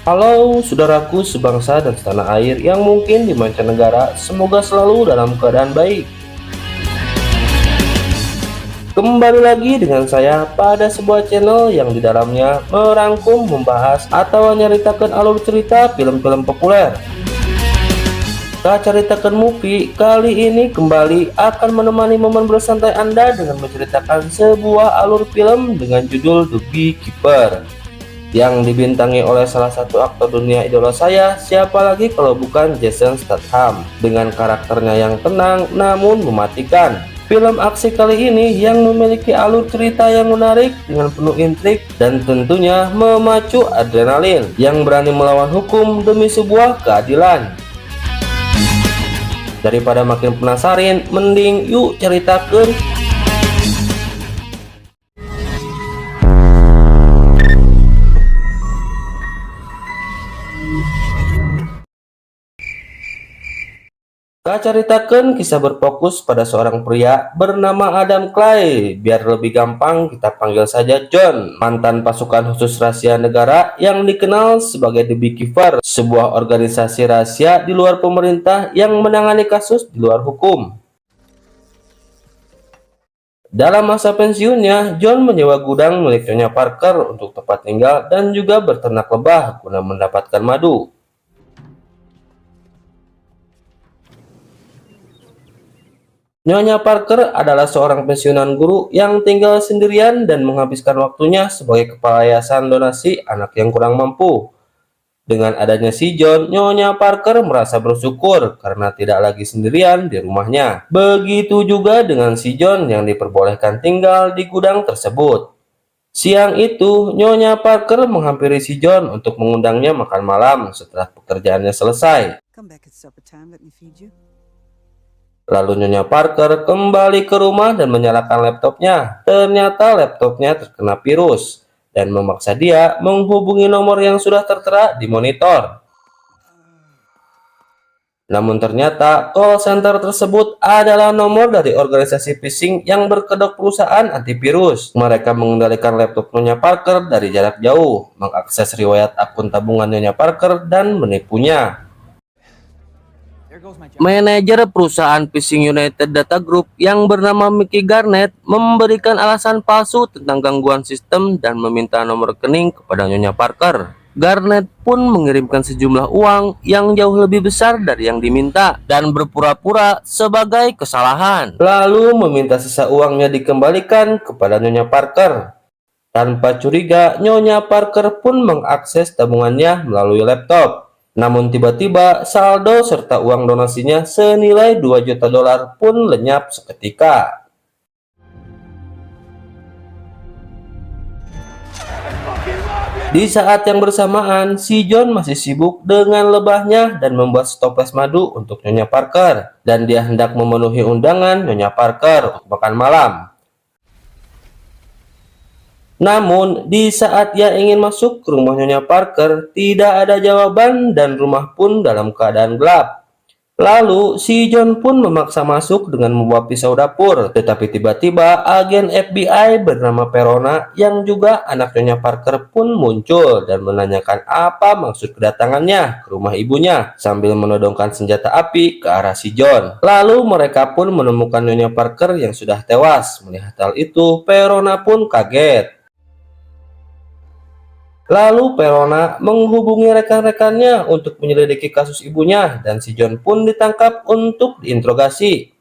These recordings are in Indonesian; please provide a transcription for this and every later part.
Halo saudaraku sebangsa dan setanah air yang mungkin di mancanegara, semoga selalu dalam keadaan baik. Kembali lagi dengan saya pada sebuah channel yang di dalamnya merangkum, membahas, atau nyeritakan alur cerita film-film populer. Ceritakan Movie kali ini kembali akan menemani momen bersantai Anda dengan menceritakan sebuah alur film dengan judul The Beekeeper, yang dibintangi oleh salah satu aktor dunia idola saya, siapa lagi kalau bukan Jason Statham, dengan karakternya yang tenang namun mematikan. Film aksi kali ini yang memiliki alur cerita yang menarik dengan penuh intrik dan tentunya memacu adrenalin yang berani melawan hukum demi sebuah keadilan. Daripada makin penasaran, mending yuk ceritakan. Ceritakan kisah berfokus pada seorang pria bernama Adam Clay. Biar lebih gampang kita panggil saja John, mantan pasukan khusus rahasia negara yang dikenal sebagai The Beekeeper, sebuah organisasi rahasia di luar pemerintah yang menangani kasus di luar hukum. Dalam masa pensiunnya, John menyewa gudang milik Nyonya Parker untuk tempat tinggal dan juga berternak lebah guna mendapatkan madu. Nyonya Parker adalah seorang pensiunan guru yang tinggal sendirian dan menghabiskan waktunya sebagai kepala yayasan donasi anak yang kurang mampu. Dengan adanya si John, Nyonya Parker merasa bersyukur karena tidak lagi sendirian di rumahnya. Begitu juga dengan si John yang diperbolehkan tinggal di gudang tersebut. Siang itu, Nyonya Parker menghampiri si John untuk mengundangnya makan malam setelah pekerjaannya selesai. Lalu Nyonya Parker kembali ke rumah dan menyalakan laptopnya. Ternyata laptopnya terkena virus dan memaksa dia menghubungi nomor yang sudah tertera di monitor. Namun ternyata call center tersebut adalah nomor dari organisasi phishing yang berkedok perusahaan antivirus. Mereka mengendalikan laptop Nyonya Parker dari jarak jauh, mengakses riwayat akun tabungan Nyonya Parker dan menipunya. Manajer perusahaan phishing United Data Group yang bernama Mickey Garnett memberikan alasan palsu tentang gangguan sistem dan meminta nomor rekening kepada Nyonya Parker. Garnett pun mengirimkan sejumlah uang yang jauh lebih besar dari yang diminta dan berpura-pura sebagai kesalahan, lalu meminta sisa uangnya dikembalikan kepada Nyonya Parker. Tanpa curiga, Nyonya Parker pun mengakses tabungannya melalui laptop. Namun tiba-tiba saldo serta uang donasinya senilai 2 juta dolar pun lenyap seketika. Di saat yang bersamaan, si John masih sibuk dengan lebahnya dan membuat toples madu untuk Nyonya Parker, dan dia hendak memenuhi undangan Nyonya Parker untuk makan malam. Namun, di saat ia ingin masuk ke rumah Nyonya Parker, tidak ada jawaban dan rumah pun dalam keadaan gelap. Lalu, si John pun memaksa masuk dengan membawa pisau dapur. Tetapi tiba-tiba, agen FBI bernama Perona yang juga anak Nyonya Parker pun muncul dan menanyakan apa maksud kedatangannya ke rumah ibunya, sambil menodongkan senjata api ke arah si John. Lalu mereka pun menemukan Nyonya Parker yang sudah tewas. Melihat hal itu, Perona pun kaget. Lalu Perona menghubungi rekan-rekannya untuk menyelidiki kasus ibunya dan si John pun ditangkap untuk diinterogasi.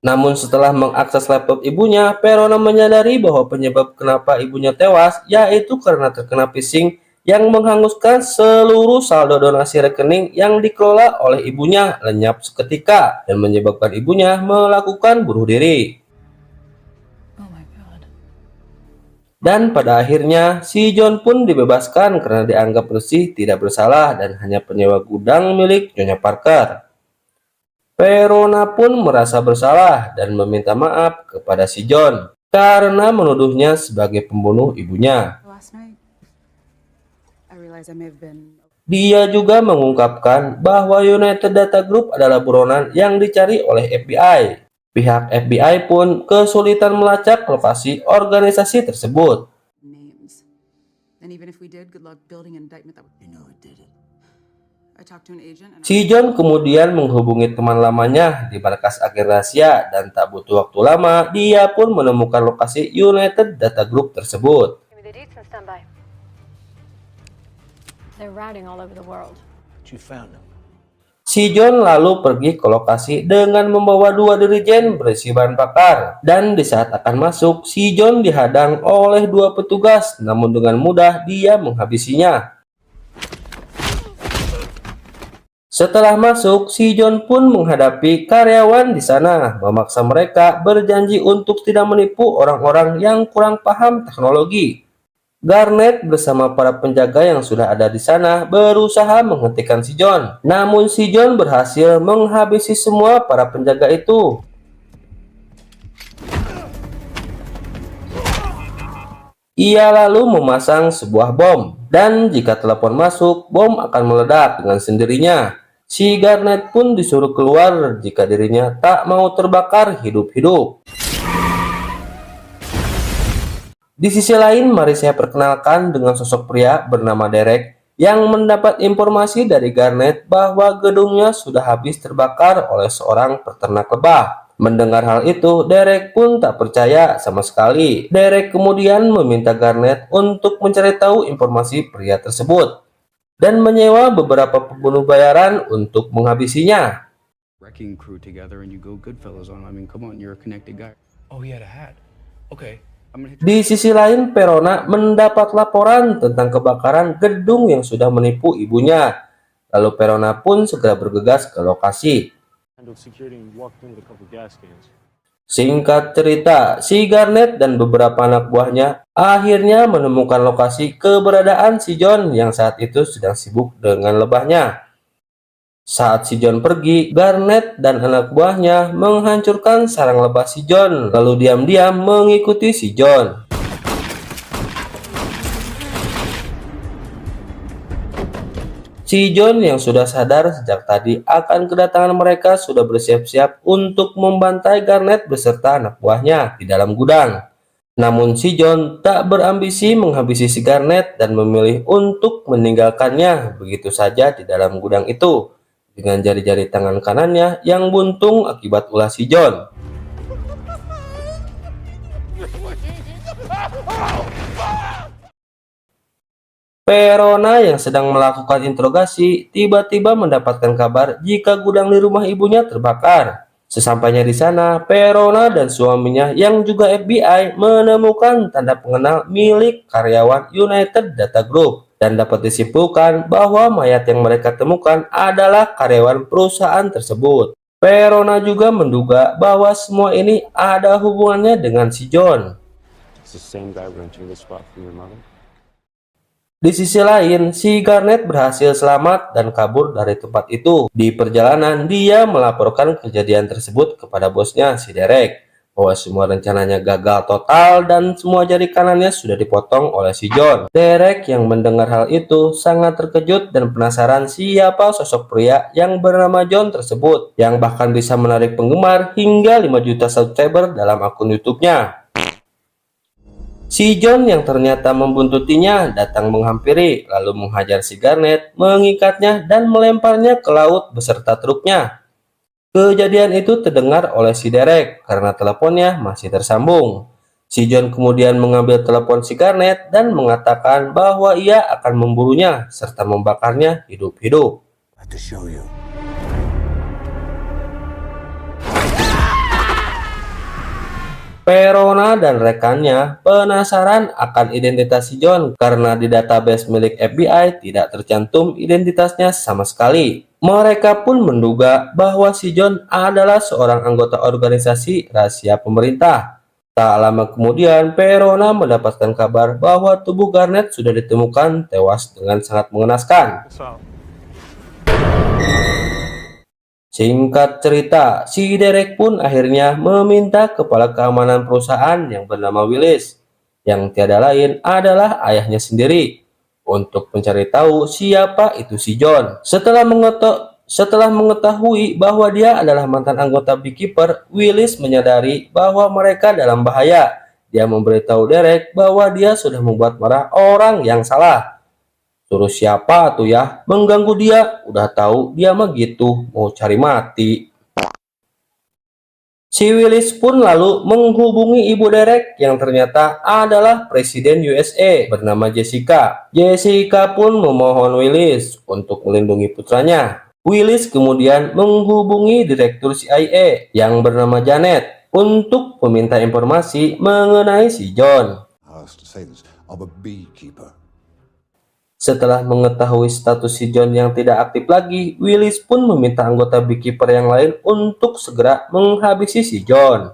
Namun setelah mengakses laptop ibunya, Perona menyadari bahwa penyebab kenapa ibunya tewas yaitu karena terkena phishing yang menghanguskan seluruh saldo donasi rekening yang dikelola oleh ibunya lenyap seketika dan menyebabkan ibunya melakukan bunuh diri. Dan pada akhirnya, si John pun dibebaskan karena dianggap bersih, tidak bersalah, dan hanya penyewa gudang milik Nyonya Parker. Perona pun merasa bersalah dan meminta maaf kepada si John karena menuduhnya sebagai pembunuh ibunya. Dia juga mengungkapkan bahwa United Data Group adalah buronan yang dicari oleh FBI. Pihak FBI pun kesulitan melacak lokasi organisasi tersebut. And even if we did, good luck building an indictment that would... You know who did it. I talked to an agent and... Si John kemudian menghubungi teman lamanya di markas agen rahasia dan tak butuh waktu lama, dia pun menemukan lokasi United Data Group tersebut. They're routing all over the world. But you found them. Si John lalu pergi ke lokasi dengan membawa 2 dirijen berisi bahan bakar. Dan di saat akan masuk, si John dihadang oleh 2 petugas, namun dengan mudah dia menghabisinya. Setelah masuk, si John pun menghadapi karyawan di sana, memaksa mereka berjanji untuk tidak menipu orang-orang yang kurang paham teknologi. Garnet bersama para penjaga yang sudah ada di sana berusaha menghentikan si John. Namun si John berhasil menghabisi semua para penjaga itu. Ia lalu memasang sebuah bom, dan jika telepon masuk, bom akan meledak dengan sendirinya. Si Garnet pun disuruh keluar jika dirinya tak mau terbakar hidup-hidup. Di sisi lain, mari saya perkenalkan dengan sosok pria bernama Derek yang mendapat informasi dari Garnet bahwa gedungnya sudah habis terbakar oleh seorang peternak lebah. Mendengar hal itu, Derek pun tak percaya sama sekali. Derek kemudian meminta Garnet untuk mencari tahu informasi pria tersebut dan menyewa beberapa pembunuh bayaran untuk menghabisinya. Wrecking crew together and you go Goodfellas on. I mean, come on, you're a connected guy. Oh, he had a hat. Okay. Di sisi lain, Verona mendapat laporan tentang kebakaran gedung yang sudah menipu ibunya. Lalu Verona pun segera bergegas ke lokasi. Singkat cerita, si Garnet dan beberapa anak buahnya akhirnya menemukan lokasi keberadaan si John yang saat itu sedang sibuk dengan lebahnya. Saat si John pergi, Garnet dan anak buahnya menghancurkan sarang lebah si John, lalu diam-diam mengikuti si John. Si John yang sudah sadar sejak tadi akan kedatangan mereka sudah bersiap-siap untuk membantai Garnet beserta anak buahnya di dalam gudang. Namun si John tak berambisi menghabisi si Garnet dan memilih untuk meninggalkannya begitu saja di dalam gudang itu dengan jari-jari tangan kanannya yang buntung akibat ulah si John. Verona yang sedang melakukan interogasi tiba-tiba mendapatkan kabar jika gudang di rumah ibunya terbakar. Sesampainya di sana, Verona dan suaminya yang juga FBI menemukan tanda pengenal milik karyawan United Data Group dan dapat disimpulkan bahwa mayat yang mereka temukan adalah karyawan perusahaan tersebut. Verona juga menduga bahwa semua ini ada hubungannya dengan si John. Di sisi lain, si Garnet berhasil selamat dan kabur dari tempat itu. Di perjalanan, dia melaporkan kejadian tersebut kepada bosnya, si Derek, bahwa semua rencananya gagal total dan semua jari kanannya sudah dipotong oleh si John. Derek yang mendengar hal itu sangat terkejut dan penasaran siapa sosok pria yang bernama John tersebut, yang bahkan bisa menarik penggemar hingga 5 juta subscriber dalam akun YouTube-nya. Si John yang ternyata membuntutinya datang menghampiri, lalu menghajar si Garnet, mengikatnya dan melemparnya ke laut beserta truknya. Kejadian itu terdengar oleh si Derek karena teleponnya masih tersambung. Si John kemudian mengambil telepon si Garnet dan mengatakan bahwa ia akan memburunya serta membakarnya hidup-hidup. Verona dan rekannya penasaran akan identitas si John karena di database milik FBI tidak tercantum identitasnya sama sekali. Mereka pun menduga bahwa si John adalah seorang anggota organisasi rahasia pemerintah. Tak lama kemudian, Verona mendapatkan kabar bahwa tubuh Garnet sudah ditemukan tewas dengan sangat mengenaskan. Singkat cerita, si Derek pun akhirnya meminta kepala keamanan perusahaan yang bernama Willis, yang tiada lain adalah ayahnya sendiri, untuk mencari tahu siapa itu si John. Setelah mengetahui bahwa dia adalah mantan anggota Beekeeper, Willis menyadari bahwa mereka dalam bahaya. dia memberitahu Derek bahwa dia sudah membuat marah orang yang salah. Suruh siapa tuh ya mengganggu dia, udah tahu dia mah gitu, mau cari mati. Si Willis pun lalu menghubungi ibu Derek yang ternyata adalah Presiden USA bernama Jessica. Jessica pun memohon Willis untuk melindungi putranya. Willis kemudian menghubungi Direktur CIA yang bernama Janet untuk meminta informasi mengenai si John. Setelah mengetahui status si John yang tidak aktif lagi, Willis pun meminta anggota Beekeeper yang lain untuk segera menghabisi si John.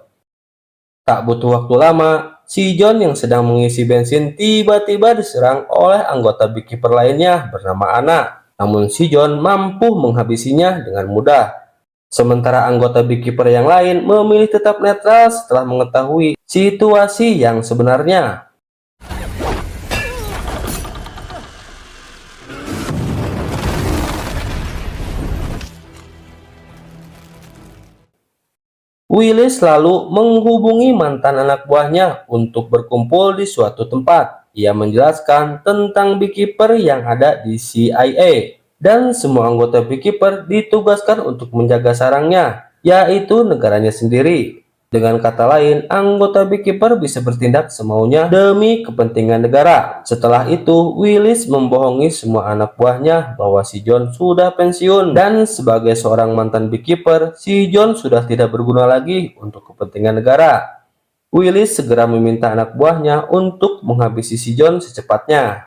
Tak butuh waktu lama, si John yang sedang mengisi bensin tiba-tiba diserang oleh anggota Beekeeper lainnya bernama Anna. Namun si John mampu menghabisinya dengan mudah. Sementara anggota Beekeeper yang lain memilih tetap netral setelah mengetahui situasi yang sebenarnya. Willis lalu menghubungi mantan anak buahnya untuk berkumpul di suatu tempat. Ia menjelaskan tentang Beekeeper yang ada di CIA, dan semua anggota Beekeeper ditugaskan untuk menjaga sarangnya, yaitu negaranya sendiri. Dengan kata lain, anggota Beekeeper bisa bertindak semaunya demi kepentingan negara. Setelah itu, Willis membohongi semua anak buahnya bahwa si John sudah pensiun, dan sebagai seorang mantan Beekeeper, si John sudah tidak berguna lagi untuk kepentingan negara. Willis segera meminta anak buahnya untuk menghabisi si John secepatnya.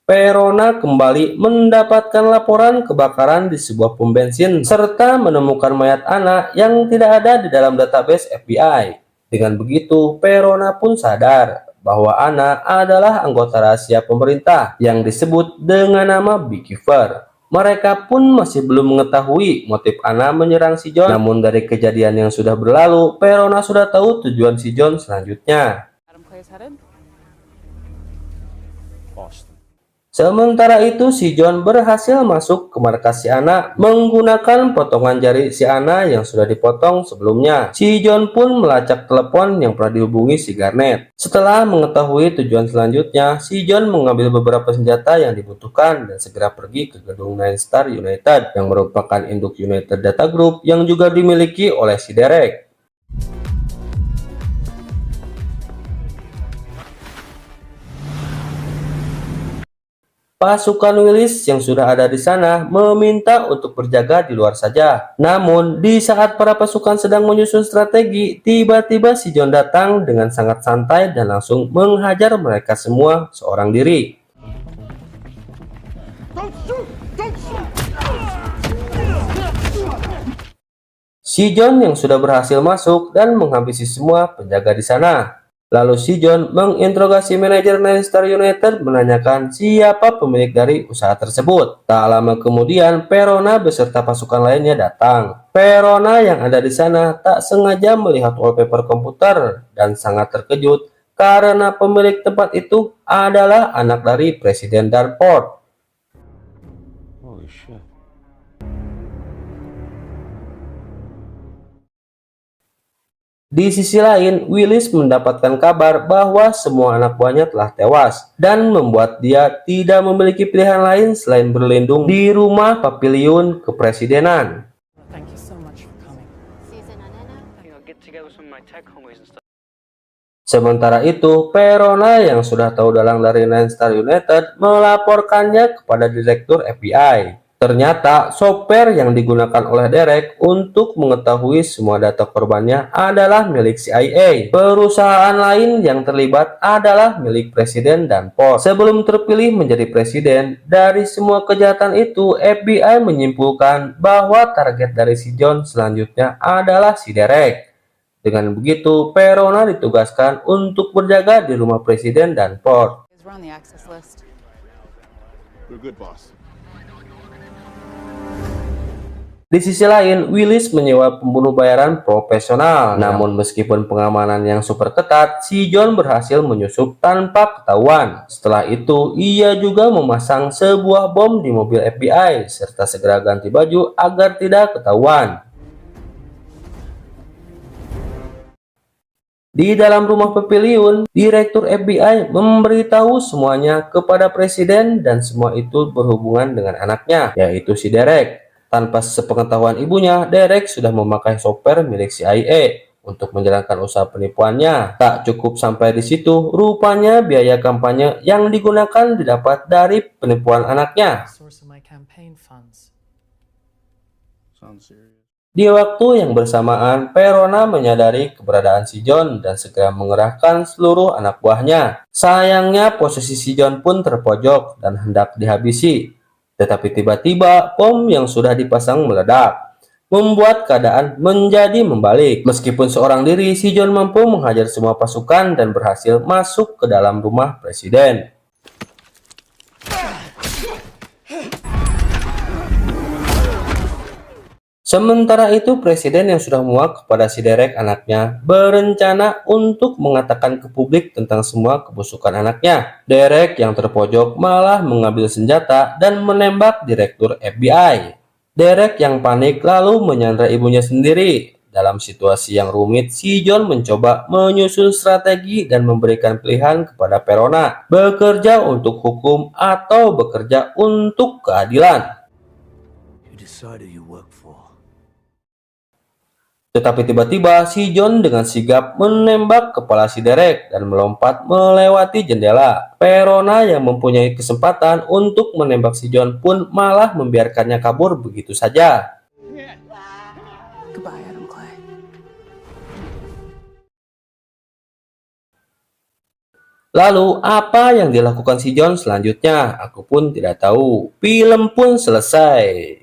Perona kembali mendapatkan laporan kebakaran di sebuah pom bensin serta menemukan mayat Anna yang tidak ada di dalam database FBI. Dengan begitu, Perona pun sadar bahwa Anna adalah anggota rahasia pemerintah yang disebut dengan nama Beekeeper. Mereka pun masih belum mengetahui motif Anna menyerang si John, namun dari kejadian yang sudah berlalu, Perona sudah tahu tujuan si John selanjutnya. Sementara itu, si John berhasil masuk ke markas si Anna menggunakan potongan jari si Anna yang sudah dipotong sebelumnya. Si John pun melacak telepon yang pernah dihubungi si Garnet. Setelah mengetahui tujuan selanjutnya, si John mengambil beberapa senjata yang dibutuhkan dan segera pergi ke gedung Nine Star United yang merupakan induk United Data Group yang juga dimiliki oleh si Derek. Pasukan Willis yang sudah ada di sana meminta untuk berjaga di luar saja. Namun, di saat para pasukan sedang menyusun strategi, tiba-tiba si John datang dengan sangat santai dan langsung menghajar mereka semua seorang diri. Si John yang sudah berhasil masuk dan menghabisi semua penjaga di sana. Lalu si John menginterogasi manajer Nine Star United menanyakan siapa pemilik dari usaha tersebut. Tak lama kemudian, Perona beserta pasukan lainnya datang. Perona yang ada di sana tak sengaja melihat wallpaper komputer dan sangat terkejut karena pemilik tempat itu adalah anak dari Presiden Danforth. Holy shit. Di sisi lain, Willis mendapatkan kabar bahwa semua anak buahnya telah tewas dan membuat dia tidak memiliki pilihan lain selain berlindung di rumah pavilion kepresidenan. Sementara itu, Perona yang sudah tahu dalang dari Nine Star United melaporkannya kepada Direktur FBI. Ternyata software yang digunakan oleh Derek untuk mengetahui semua data korbannya adalah milik CIA. Perusahaan lain yang terlibat adalah milik Presiden Danforth. Sebelum terpilih menjadi presiden, dari semua kejahatan itu FBI menyimpulkan bahwa target dari si John selanjutnya adalah si Derek. Dengan begitu, Perona ditugaskan untuk berjaga di rumah Presiden Danforth. Di sisi lain, Willis menyewa pembunuh bayaran profesional. Namun meskipun pengamanan yang super ketat, si John berhasil menyusup tanpa ketahuan. Setelah itu, ia juga memasang sebuah bom di mobil FBI, serta segera ganti baju agar tidak ketahuan. Di dalam rumah pavilion, Direktur FBI memberitahu semuanya kepada Presiden dan semua itu berhubungan dengan anaknya, yaitu si Derek. Tanpa sepengetahuan ibunya, Derek sudah memakai software milik CIA untuk menjalankan usaha penipuannya. Tak cukup sampai di situ, rupanya biaya kampanye yang digunakan didapat dari penipuan anaknya. Source of my campaign funds. Sounds serious. Di waktu yang bersamaan, Verona menyadari keberadaan si John dan segera mengerahkan seluruh anak buahnya. Sayangnya posisi si John pun terpojok dan hendak dihabisi. Tetapi tiba-tiba bom yang sudah dipasang meledak, membuat keadaan menjadi membalik. Meskipun seorang diri, si John mampu menghajar semua pasukan dan berhasil masuk ke dalam rumah Presiden. Sementara itu, Presiden yang sudah muak kepada si Derek anaknya berencana untuk mengatakan ke publik tentang semua kebusukan anaknya. Derek yang terpojok malah mengambil senjata dan menembak Direktur FBI. Derek yang panik lalu menyandra ibunya sendiri. Dalam situasi yang rumit, si John mencoba menyusun strategi dan memberikan pilihan kepada Verona, bekerja untuk hukum atau bekerja untuk keadilan. You decide who you work for. Tetapi tiba-tiba si John dengan sigap menembak kepala si Derek dan melompat melewati jendela. Verona yang mempunyai kesempatan untuk menembak si John pun malah membiarkannya kabur begitu saja. Goodbye, Adam Clay. Lalu apa yang dilakukan si John selanjutnya? Aku pun tidak tahu. Film pun selesai.